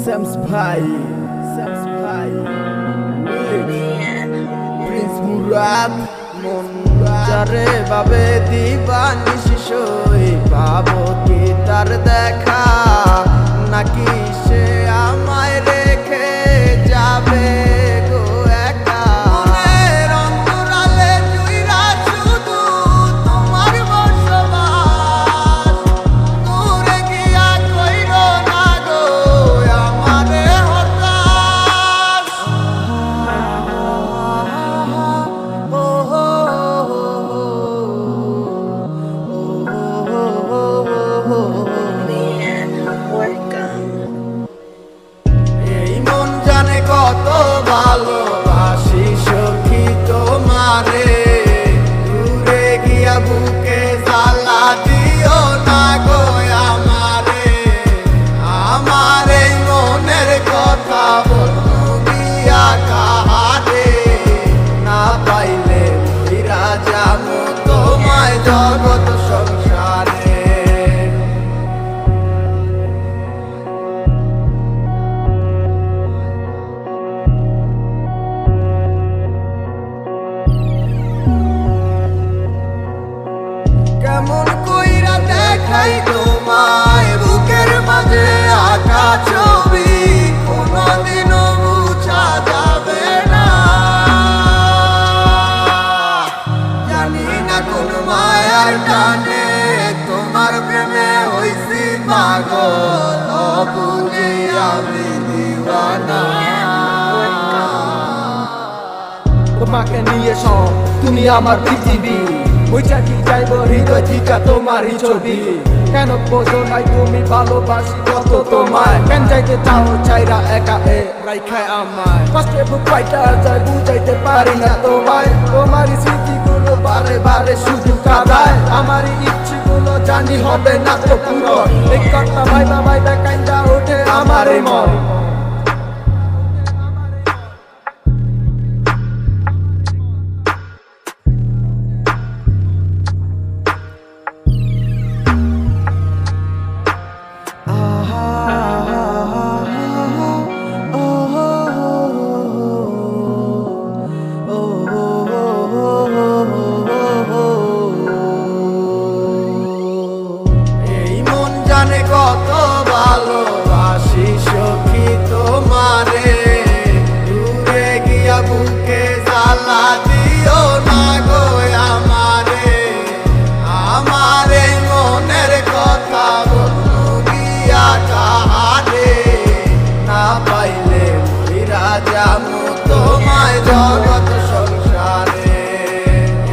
Sams ভাই Prince Murad মন যারে বাবে দিবানিশি সই পাবো কি তার দেখা নাকি সে আমায় রেখে যাবে গো একা মনের অন্তরালে জুইরা শুধু তোমার বসবাস দূরে গিয়া কইরো না গো আমারে হতাশ এই মন জানে কত ভালোবাসি সখী তোমারে দূরে গিয়া বুকে জ্বালা দিও না গো আমারে আমার এই মনের কথা বলবো গিয়া কাহারে না পাইলে ফিরা যাবো তোমায় জগৎ সংসারে কেমন কইরা দেখাই তোমায় বুকের মাঝে আঁকা ছবি কোনদিনও মুছা যাবে না জানি না কোন মায়ার টানে তোমার প্রেমে হইছি পাগল অবুঝে আমি দিওয়ানা তোমাকে নিয়ে সব তুমি আমার পৃথিবী ওই চাকরি যাইব হৃদয় ঠিকা তোমারই ছবি কেন বোঝো নাই তুমি ভালোবাসি কত তোমায় কেন যাইতে চাও চাইরা একা রাইখায় আমায় কষ্টে বুক পাইটা যায় বুঝাইতে পারি না তোমায় তোমারই স্মৃতিগুলো বারে বারে শুধু কাঁদায় আমারই ইচ্ছেগুলো জানি হবে না তো পুরো এই কথা ভাইবা ভাইবা কাইন্দা ওঠে আমারই মন এই মন জানে কত ভালোবাসি সখী তোমারে দূরে গিয়া বুকে জ্বালা দিও না গো আমারে আমার এই মনের কথা বলবো গিয়া কাহারে না পাইলে ফিরা যাবো তোমায় জগৎ সংসারে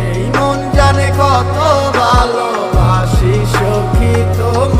এই মন জানে কত ভালোবাসি সখী তোমার